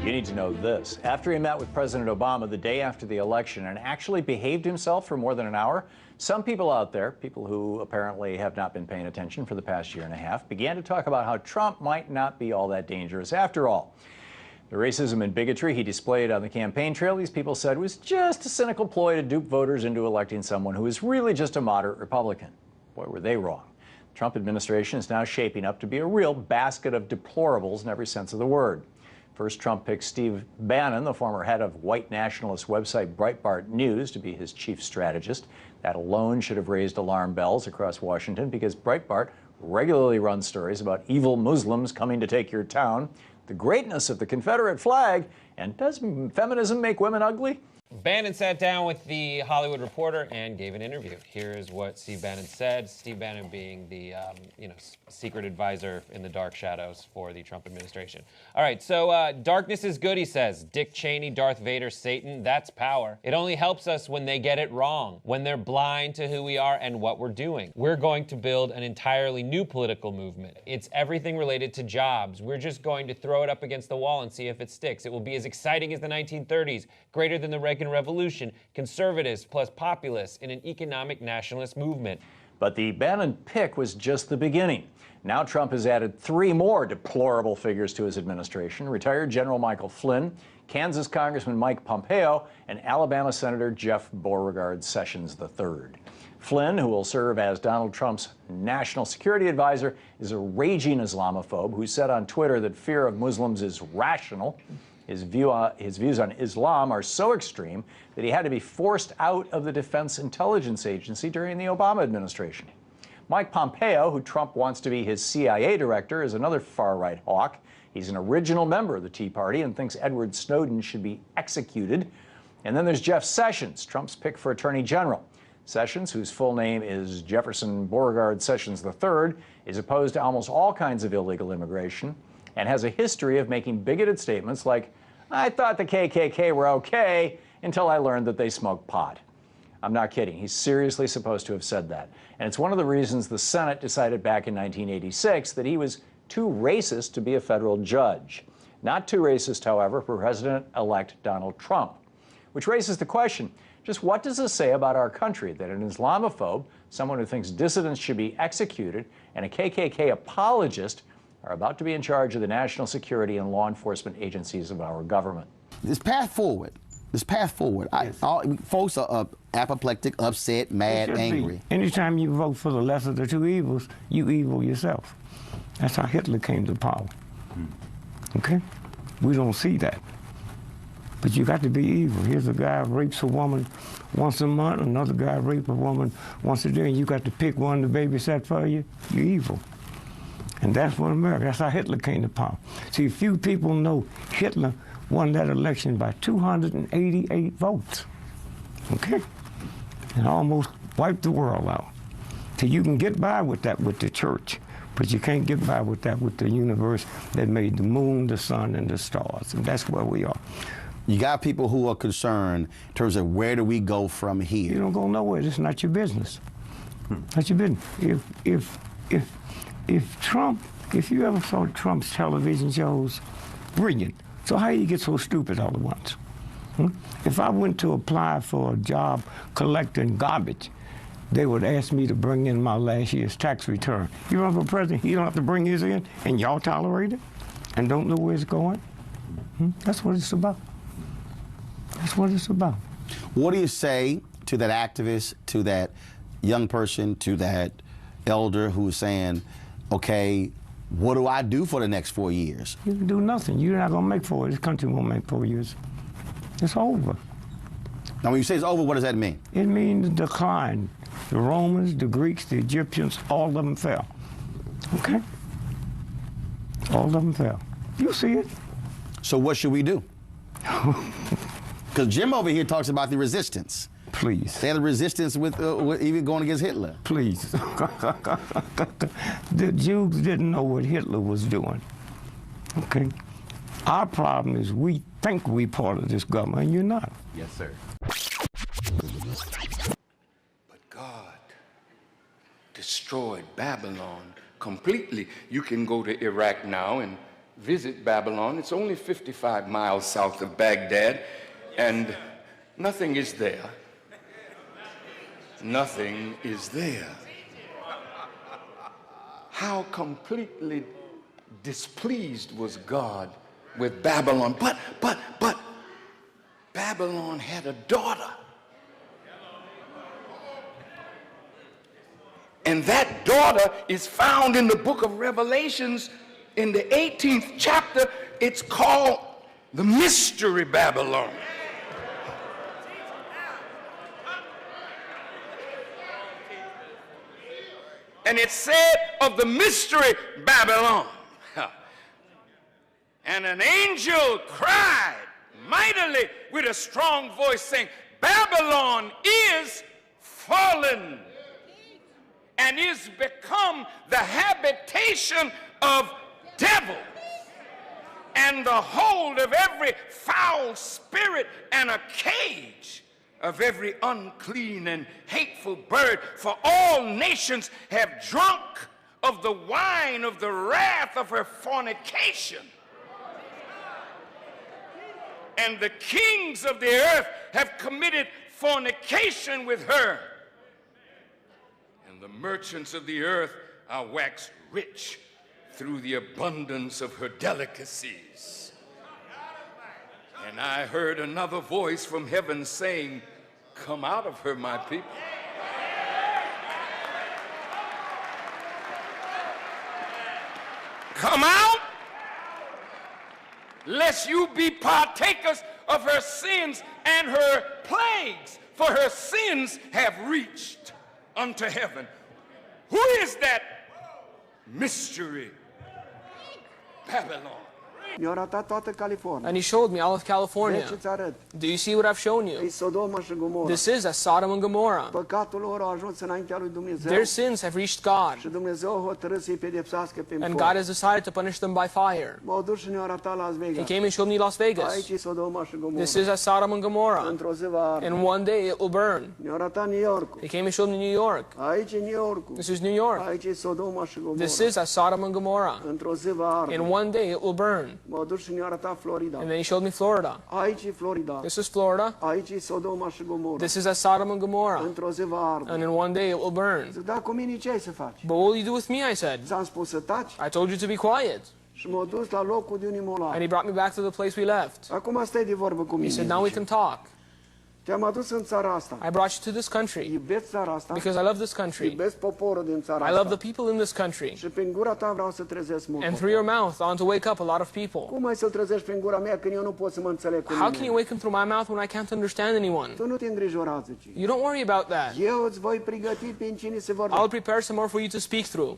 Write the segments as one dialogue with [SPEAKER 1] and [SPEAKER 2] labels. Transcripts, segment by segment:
[SPEAKER 1] You need to know this. After he met with President Obama the day after the election and actually behaved himself for more than an hour, some people out there, people who apparently have not been paying attention for the past year and a half, began to talk about how Trump might not be all that dangerous after all. The racism and bigotry he displayed on the campaign trail, these people said, was just a cynical ploy to dupe voters into electing someone who is really just a moderate Republican. Boy, were they wrong. The Trump administration is now shaping up to be a real basket of deplorables in every sense of the word. First, Trump picked Steve Bannon, the former head of white nationalist website Breitbart News, to be his chief strategist. That alone should have raised alarm bells across Washington because Breitbart regularly runs stories about evil Muslims coming to take your town, the greatness of the Confederate flag, and does feminism make women ugly?
[SPEAKER 2] Bannon sat down with the Hollywood Reporter and gave an interview. Here's what Steve Bannon said. Steve Bannon being the secret advisor in the dark shadows for the Trump administration. All right, so darkness is good, he says. Dick Cheney, Darth Vader, Satan, that's power. It only helps us when they get it wrong, when they're blind to who we are and what we're doing. We're going to build an entirely new political movement. It's everything related to jobs. We're just going to throw it up against the wall and see if it sticks. It will be as exciting as the 1930s, greater than the Reagan Revolution, conservatives plus populists in an economic nationalist movement.
[SPEAKER 1] But the Bannon pick was just the beginning. Now Trump has added three more deplorable figures to his administration: retired General Michael Flynn, Kansas Congressman Mike Pompeo, and Alabama Senator Jeff Beauregard Sessions III. Flynn, who will serve as Donald Trump's national security advisor, is a raging Islamophobe who said on Twitter that fear of Muslims is rational. His views on Islam are so extreme that he had to be forced out of the Defense Intelligence Agency during the Obama administration. Mike Pompeo, who Trump wants to be his CIA director, is another far-right hawk. He's an original member of the Tea Party and thinks Edward Snowden should be executed. And then there's Jeff Sessions, Trump's pick for Attorney General. Sessions, whose full name is Jefferson Beauregard Sessions III, is opposed to almost all kinds of illegal immigration and has a history of making bigoted statements like, "I thought the KKK were okay until I learned that they smoke pot." I'm not kidding. He's seriously supposed to have said that. And it's one of the reasons the Senate decided back in 1986 that he was too racist to be a federal judge. Not too racist, however, for President-elect Donald Trump. Which raises the question, just what does this say about our country that an Islamophobe, someone who thinks dissidents should be executed, and a KKK apologist are about to be in charge of the national security and law enforcement agencies of our government?
[SPEAKER 3] This path forward. Yes. Folks are apoplectic, upset, mad, angry.
[SPEAKER 4] Anytime you vote for the lesser of the two evils, you evil yourself. That's how Hitler came to power. Okay? We don't see that. But you got to be evil. Here's a guy who rapes a woman once a month, another guy rapes a woman once a day, and you got to pick one to babysat for you. You're evil. And that's what America, that's how Hitler came to power. See, few people know Hitler won that election by 288 votes, okay? And almost wiped the world out. So you can get by with that with the church, but you can't get by with that with the universe that made the moon, the sun, and the stars, and that's where we are.
[SPEAKER 3] You got people who are concerned in terms of where do we go from here?
[SPEAKER 4] You don't go nowhere, it's not your business. Not your business. If you ever saw Trump's television shows, brilliant. So how do you get so stupid all at once? If I went to apply for a job collecting garbage, they would ask me to bring in my last year's tax return. You run for president, you don't have to bring his in, and y'all tolerate it, and don't know where it's going? That's what it's about. That's what it's about.
[SPEAKER 3] What do you say to that activist, to that young person, to that elder who's saying, okay, what do I do for the next 4 years?
[SPEAKER 4] You can do nothing. You're not going to make 4 years. This country won't make 4 years. It's over.
[SPEAKER 3] Now, when you say it's over, what does that mean?
[SPEAKER 4] It means decline. The Romans, the Greeks, the Egyptians, all of them fell. Okay? All of them fell. You see it.
[SPEAKER 3] So what should we do? Because Jim over here talks about the resistance.
[SPEAKER 4] Please.
[SPEAKER 3] They had the resistance with even going against Hitler.
[SPEAKER 4] Please. The Jews didn't know what Hitler was doing. Okay? Our problem is we think we're part of this government, and you're not.
[SPEAKER 1] Yes, sir.
[SPEAKER 5] But God destroyed Babylon completely. You can go to Iraq now and visit Babylon. It's only 55 miles south of Baghdad, and nothing is there. Nothing is there. How completely displeased was God with Babylon. But Babylon had a daughter. And that daughter is found in the book of Revelations in the 18th chapter. It's called the Mystery Babylon. And it said of the Mystery Babylon, and an angel cried mightily with a strong voice, saying, Babylon is fallen and is become the habitation of devils, and the hold of every foul spirit, and a cage of every unclean and hateful bird. For all nations have drunk of the wine of the wrath of her fornication. And the kings of the earth have committed fornication with her. And the merchants of the earth are waxed rich through the abundance of her delicacies. And I heard another voice from heaven saying, come out of her, my people. Come out, lest you be partakers of her sins and her plagues, for her sins have reached unto heaven. Who is that mystery Babylon?
[SPEAKER 6] Mi-a arătat toată California.
[SPEAKER 7] And he showed me all of California.
[SPEAKER 6] Ce-ți arăt?
[SPEAKER 7] Do you see what I've shown you?
[SPEAKER 6] E Sodoma și Gomorra.
[SPEAKER 7] This is as Sodom and Gomorrah.
[SPEAKER 6] Păcatul lor a ajuns înaintea lui Dumnezeu.
[SPEAKER 7] Their sins have reached God,
[SPEAKER 6] Și Dumnezeu a hotărât să-i pedepsească prin
[SPEAKER 7] and
[SPEAKER 6] foc.
[SPEAKER 7] God has decided to punish them by fire.
[SPEAKER 6] M-au dus și ne-au arătat Las
[SPEAKER 7] He
[SPEAKER 6] Vegas.
[SPEAKER 7] came and showed me Las Vegas.
[SPEAKER 6] Aici e Sodoma și Gomorra.
[SPEAKER 7] This is as Sodom and Gomorrah.
[SPEAKER 6] Într-o zi va arde.
[SPEAKER 7] In one day it will burn.
[SPEAKER 6] Ne-au arătat New York.
[SPEAKER 7] He came and showed me New York.
[SPEAKER 6] Aici e New York.
[SPEAKER 7] This is New York.
[SPEAKER 6] Aici e Sodoma și Gomorra.
[SPEAKER 7] This is as Sodom and Gomorrah.
[SPEAKER 6] Într-o zi va arde.
[SPEAKER 7] In one day it will burn.
[SPEAKER 6] M-au dus și ne-au arătat Florida.
[SPEAKER 7] And then he showed me Florida.
[SPEAKER 6] Aici e Florida.
[SPEAKER 7] This is Florida.
[SPEAKER 6] Aici e Sodoma și Gomorra.
[SPEAKER 7] This is as Sodom and Gomorrah.
[SPEAKER 6] Într-o zi va arde.
[SPEAKER 7] And in one day it will burn.
[SPEAKER 6] Zic, da, cu mine ce ai să faci?
[SPEAKER 7] But what will you do with me? I said.
[SPEAKER 6] Ți-am spus să taci
[SPEAKER 7] I told you to be quiet.
[SPEAKER 6] și m-au dus la locul de unde m-au luat.
[SPEAKER 7] And he brought me back to the place we left.
[SPEAKER 6] Acum stai de vorbă cu
[SPEAKER 7] He
[SPEAKER 6] mine.
[SPEAKER 7] said, now we
[SPEAKER 6] zice.
[SPEAKER 7] can talk.
[SPEAKER 6] Te-am adus în țara asta.
[SPEAKER 7] I brought you to this country
[SPEAKER 6] Iubesc țara asta.
[SPEAKER 7] because I love this country.
[SPEAKER 6] Iubesc poporul din țara
[SPEAKER 7] I love
[SPEAKER 6] asta.
[SPEAKER 7] the people in this country.
[SPEAKER 6] Și prin gura ta vreau să trezesc mult
[SPEAKER 7] And
[SPEAKER 6] popor.
[SPEAKER 7] through your mouth, I want to wake up a lot of people.
[SPEAKER 6] Cum ai să-l trezești prin gura mea când eu nu pot să mă înțeleg cu
[SPEAKER 7] How can you
[SPEAKER 6] nimeni?
[SPEAKER 7] wake him through my mouth when I can't understand anyone?
[SPEAKER 6] Tu nu te îngrijora, zice.
[SPEAKER 7] You don't worry about that.
[SPEAKER 6] Eu îți voi pregăti prin cine se
[SPEAKER 7] I'll
[SPEAKER 6] vorbește.
[SPEAKER 7] prepare some more for you to speak through.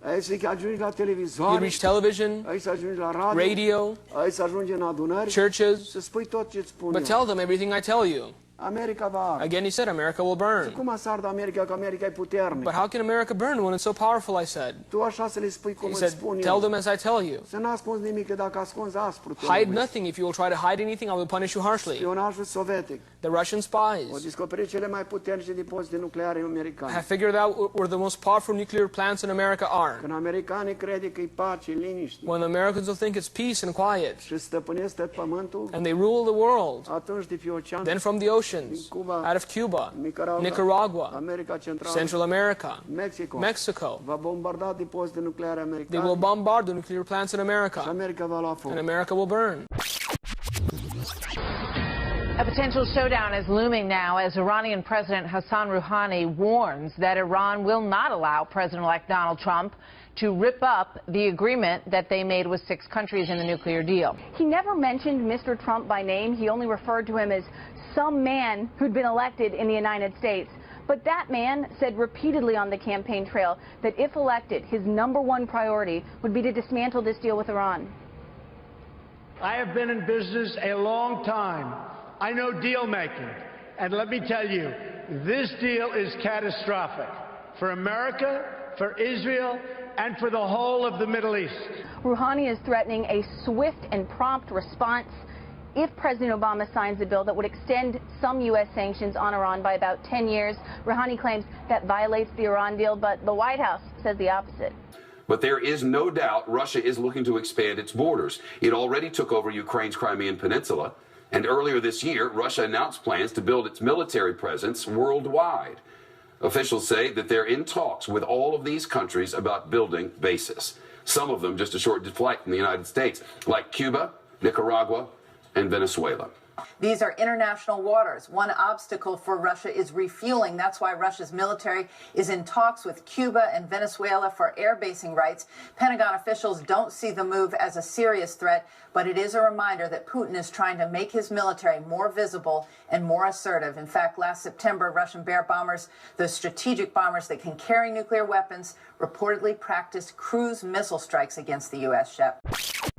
[SPEAKER 6] Ai să ajungi la
[SPEAKER 7] You
[SPEAKER 6] televizor,
[SPEAKER 7] reach television,
[SPEAKER 6] ai să ajungi la radio,
[SPEAKER 7] radio,
[SPEAKER 6] ai să ajungi în adunări,
[SPEAKER 7] churches,
[SPEAKER 6] să spui tot ce-ți spun
[SPEAKER 7] but
[SPEAKER 6] eu.
[SPEAKER 7] tell them everything I tell you.
[SPEAKER 6] America va arde.
[SPEAKER 7] Again, he said, America will burn.
[SPEAKER 6] Cum să ardă America, că America e puternică?
[SPEAKER 7] But how can America burn when it's so powerful, I said?
[SPEAKER 6] Tu așa să le spui cum
[SPEAKER 7] He
[SPEAKER 6] îți
[SPEAKER 7] said,
[SPEAKER 6] spun
[SPEAKER 7] tell
[SPEAKER 6] eu.
[SPEAKER 7] them as I tell you.
[SPEAKER 6] Să n-ascunzi nimic, că dacă ascunzi aspru, te
[SPEAKER 7] Hide
[SPEAKER 6] lovesc.
[SPEAKER 7] nothing. If you will try to hide anything, I will punish you harshly.
[SPEAKER 6] Spionajul sovietic.
[SPEAKER 7] The Russian
[SPEAKER 6] Au
[SPEAKER 7] spies
[SPEAKER 6] descoperit cele mai puternice depozite nucleare americane.
[SPEAKER 7] have figured out where the most powerful nuclear plants in America are.
[SPEAKER 6] Când americanii crede că e pace, liniște
[SPEAKER 7] When the Americans will think it's peace and quiet,
[SPEAKER 6] și stăpânesc tot pământul,
[SPEAKER 7] and they rule the world,
[SPEAKER 6] atunci de pe ocean,
[SPEAKER 7] then from the oceans, out of Cuba, Nicaragua,
[SPEAKER 6] America Centrală,
[SPEAKER 7] Central America,
[SPEAKER 6] Mexico,
[SPEAKER 7] Mexico,
[SPEAKER 6] va bombarda depozite nucleare
[SPEAKER 7] they
[SPEAKER 6] americane
[SPEAKER 7] will bombard the nuclear plants in
[SPEAKER 6] și
[SPEAKER 7] America,
[SPEAKER 6] America va lua foc.
[SPEAKER 7] and America will burn.
[SPEAKER 8] A potential showdown is looming now as Iranian President Hassan Rouhani warns that Iran will not allow President-elect Donald Trump to rip up the agreement that they made with 6 countries in the nuclear deal.
[SPEAKER 9] He never mentioned Mr. Trump by name. He only referred to him as some man who'd been elected in the United States. But that man said repeatedly on the campaign trail that if elected, his #1 priority would be to dismantle this deal with Iran.
[SPEAKER 10] I have been in business a long time. I know deal making. And let me tell you, this deal is catastrophic for America, for Israel, and for the whole of the Middle East.
[SPEAKER 9] Rouhani is threatening a swift and prompt response if President Obama signs a bill that would extend some U.S. sanctions on Iran by about 10 years. Rouhani claims that violates the Iran deal, but the White House says the opposite.
[SPEAKER 11] But there is no doubt Russia is looking to expand its borders. It already took over Ukraine's Crimean Peninsula, and earlier this year, Russia announced plans to build its military presence worldwide. Officials say that they're in talks with all of these countries about building bases. Some of them just a short flight from the United States, like Cuba, Nicaragua, and Venezuela.
[SPEAKER 12] These are international waters. One obstacle for Russia is refueling. That's why Russia's military is in talks with Cuba and Venezuela for air basing rights. Pentagon officials don't see the move as a serious threat, but it is a reminder that Putin is trying to make his military more visible and more assertive. In fact, last September, Russian Bear bombers, those strategic bombers that can carry nuclear weapons, reportedly practiced cruise missile strikes against the U.S. ship.